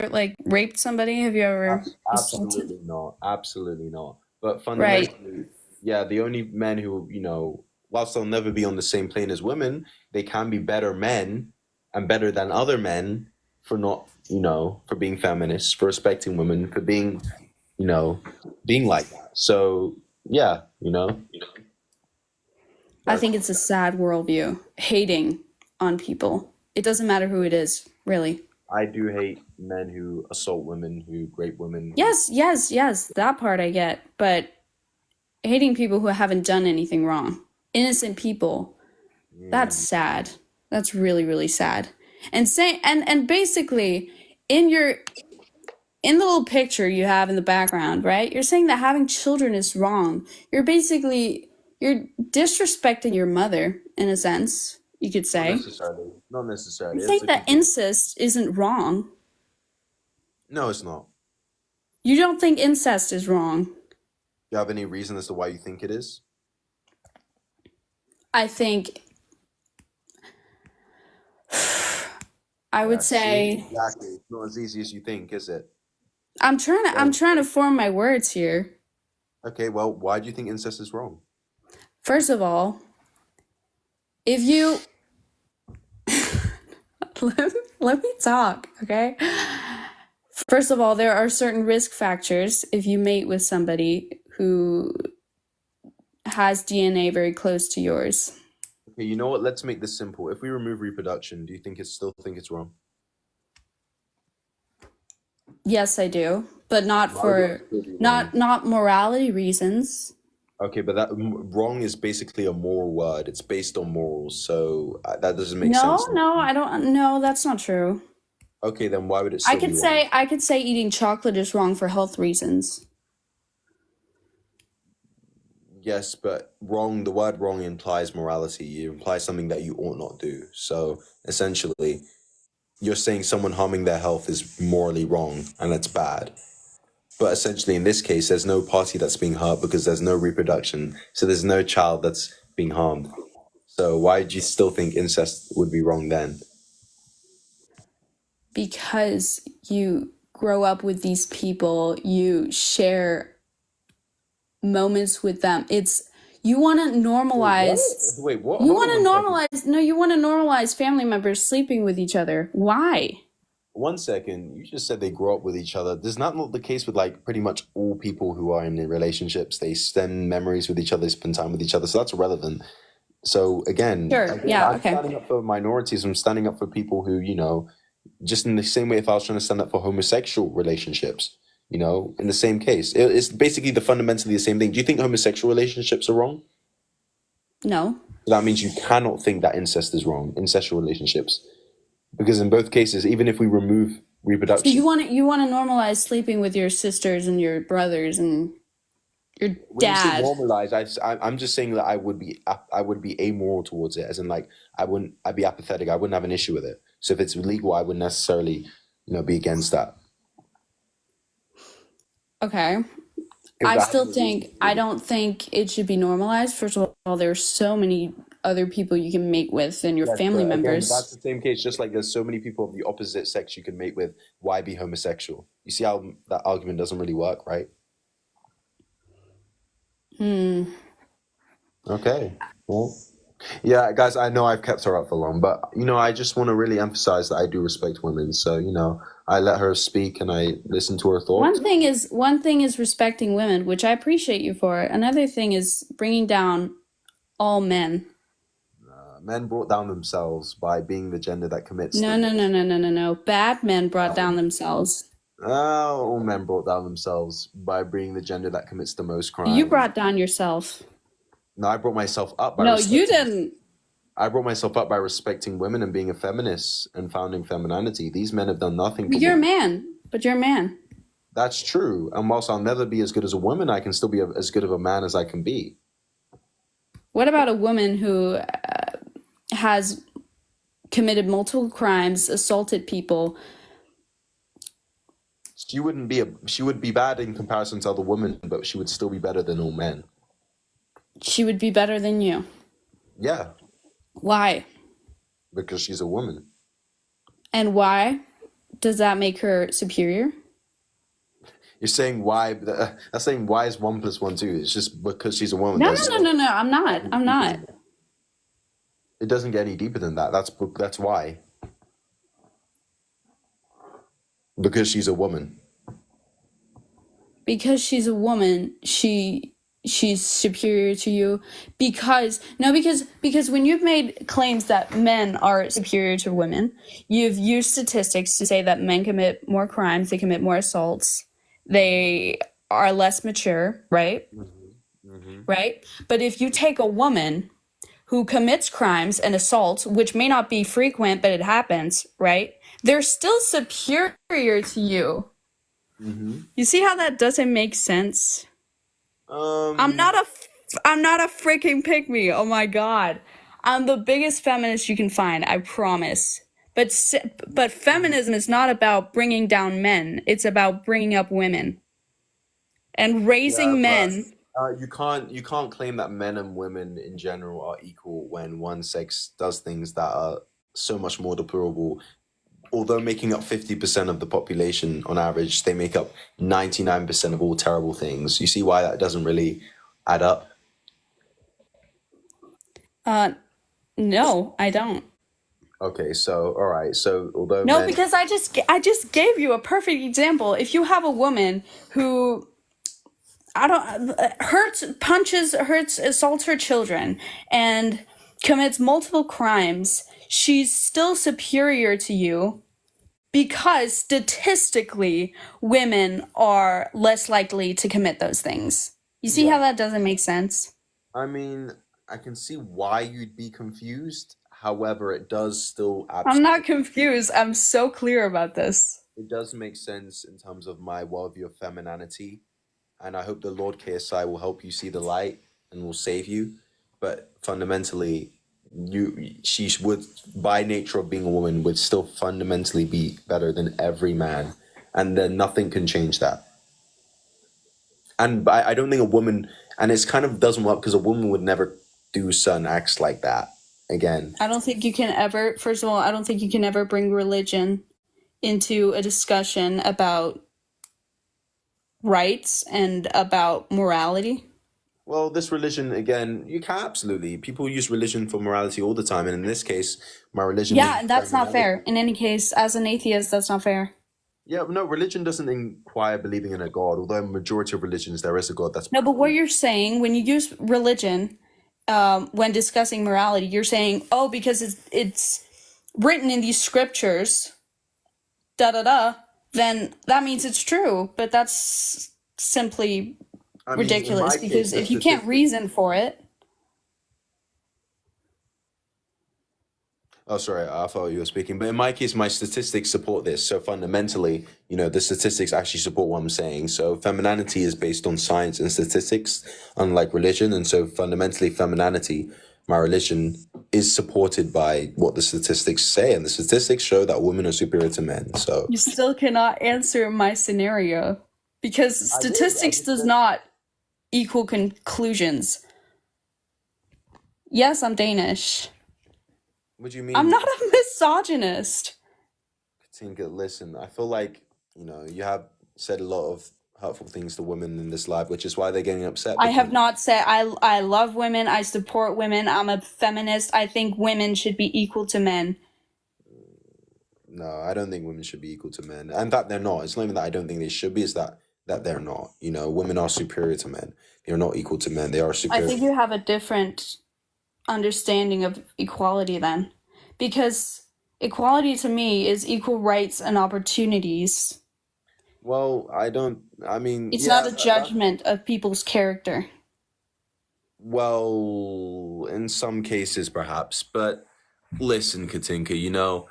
like raped somebody? Have you ever assaulted? Absolutely not. Absolutely not. But Right. fundamentally, yeah, the only men who, whilst they'll never be on the same plane as women, they can be better men and better than other men for not, for being feminists, for respecting women, for being, you know, being like that. So, yeah, I that's, think it's a sad worldview, hating on people. It doesn't matter who it is, really. I do hate men who assault women, who rape women, who, Yes, yes, yes, that part I get, but hating people who haven't done anything wrong, innocent people, that's mm, sad. That's really, really sad. And basically, in your in the little picture you have in the background, right? You're saying that having children is wrong. You're disrespecting your mother in a sense, you could not say. necessarily. Not You necessarily. It's think a that complete. incest isn't wrong. No, it's not. You don't think incest is wrong. Do you have any reason as to why you think it is? I think I would Yeah, see, say exactly. It's not as easy as you think, is it? I'm Well, trying to form my words here. okay, well, why do you think incest is wrong? First of all, if you let me talk, okay? First of all, there are certain risk factors if you mate with somebody who has DNA very close to yours. Okay, you know what? Let's make this simple. If we remove reproduction, do you still think it's wrong? Yes, I do, but not Why would it for still be wrong? not morality reasons. Okay, but that wrong is basically a moral word. It's based on morals, so that doesn't make No, sense. no, I don't. No, that's not true. Okay, then why would it still be wrong? I could say eating chocolate is wrong for health reasons. Yes, but wrong, the word wrong implies morality. It implies something that you ought not do. So essentially, you're saying someone harming their health is morally wrong and that's bad. But essentially, in this case, there's no party that's being hurt because there's no reproduction. So there's no child that's being harmed. So why do you still think incest would be wrong then? Because you grow up with these people, you share moments with them. It's you want to Wait, what? normalize Wait, what? Hold on one second. you want to normalize family members sleeping with each other. Why? 1 second. You just said they grow up with each other. Does that not the case with like pretty much all people who are in relationships? They spend memories with each other, they spend time with each other. So that's relevant. So again, Sure. Yeah, I'm okay. standing up for minorities. I'm standing up for people who, just in the same way if I was trying to stand up for homosexual relationships, in the same case. It's basically the fundamentally the same thing. Do you think homosexual relationships are wrong? No. That means you cannot think that incest is wrong, incestual relationships. Because in both cases, even if we remove So reproduction, you want to normalize sleeping with your sisters and your brothers and your when you say dad. normalize, I'm just saying that I would be amoral towards it, as in like I'd be apathetic. I wouldn't have an issue with it. So if it's illegal, I wouldn't necessarily, be against that. Okay. If that has a reason I to be. don't think it should be normalized. First of all, there's so many other people you can mate with than your Yes, family but again, that's members. the same case. Just like there's so many people of the opposite sex you can mate with. Why be homosexual? You see how that argument doesn't really work, right? Hmm. Okay. Well, yeah, guys, I know I've kept her up for long, but I just want to really emphasize that I do respect women. So, I let her speak and I listen to her thoughts. One thing is respecting women, which I appreciate you for. Another thing is bringing down all men. Men brought down themselves by being the gender that commits the No, no, no, most. no, no, no, no. Bad men brought down themselves. All men brought down themselves by being the gender that commits the most You crime. brought down yourself. No, I brought myself up by No, you respecting. didn't. I brought myself up by respecting women and being a feminist and founding femininity. These men have done nothing But for you're a women. man. But you're a man. That's true. And whilst I'll never be as good as a woman, I can still be as good of a man as I can be. What about a woman who has committed multiple crimes, assaulted people? She would be bad in comparison to other women, but she would still be better than all men. She would be better than you. Yeah, Why? because she's a woman. And why? Does that make her superior? You're saying why? That's saying why is 1+1 2? It's just because she's a woman. No, no, no, no, no. I'm not. I'm not. It doesn't get any deeper than that. That's why. Because she's a woman. Because she's a woman, she's superior to you. Because when you've made claims that men are superior to women, you've used statistics to say that men commit more crimes, they commit more assaults, they are less mature, right? Right? But if you take a woman who commits crimes and assaults, which may not be frequent, but it happens, right? They're still superior to you. You see how that doesn't make sense? I'm not a freaking pick-me. Oh my god. I'm the biggest feminist you can find, I promise. But feminism is not about bringing down men. It's about bringing up women and raising men. You can't claim that men and women in general are equal when one sex does things that are so much more deplorable. Although making up 50% of the population on average, they make up 99% of all terrible things. You see why that doesn't really add up? No, I don't. Okay, so all right, so although No, because I just gave you a perfect example. If you have a woman who assaults her children, and commits multiple crimes, she's still superior to you because statistically women are less likely to commit those things. You see how that doesn't make sense? I mean, I can see why you'd be confused. However, it does still I'm not confused. I'm so clear about this. it does make sense in terms of my worldview of femininity, and I hope the Lord KSI will help you see the light and will save you. But fundamentally, she would, by nature of being a woman, would still fundamentally be better than every man, and then nothing can change that. And I don't think a woman, and it's kind of doesn't work because a woman would never do certain acts like that again. I don't think you can ever, first of all, I don't think you can ever bring religion into a discussion about rights and about morality. Well, this religion, again, you can absolutely. People use religion for morality all the time. And in this case, my religion. Yeah, and that's not fair. In any case, as an atheist, that's not fair. Yeah, no, religion doesn't require believing in a God, although in majority of religions there is a God. That's No, but what you're saying, when you use religion when discussing morality, you're saying, oh, because it's written in these scriptures, then that means it's true. But that's simply ridiculous, because if you can't reason for it. Oh, sorry, I thought you were speaking. But in my case, my statistics support this. So fundamentally, the statistics actually support what I'm saying. So femininity is based on science and statistics, unlike religion. And so fundamentally, femininity, my religion, is supported by what the statistics say. And the statistics show that women are superior to men. So you still cannot answer my scenario, because statistics does not equal conclusions. Yes, I'm Danish. What do you mean? I'm not a misogynist. Katinka, listen, I feel like, you have said a lot of hurtful things to women in this live, which is why they're getting upset. I have not said I love women, I support women, I'm a feminist, I think women should be equal to men. No, I don't think women should be equal to men. And that they're not. It's not even that I don't think they should be, it's that they're not. Women are superior to men. They're not equal to men. They are superior. I think you have a different understanding of equality then, because equality to me is equal rights and opportunities. Well, it's not a judgment of people's character. Well, in some cases perhaps, but listen, Katinka,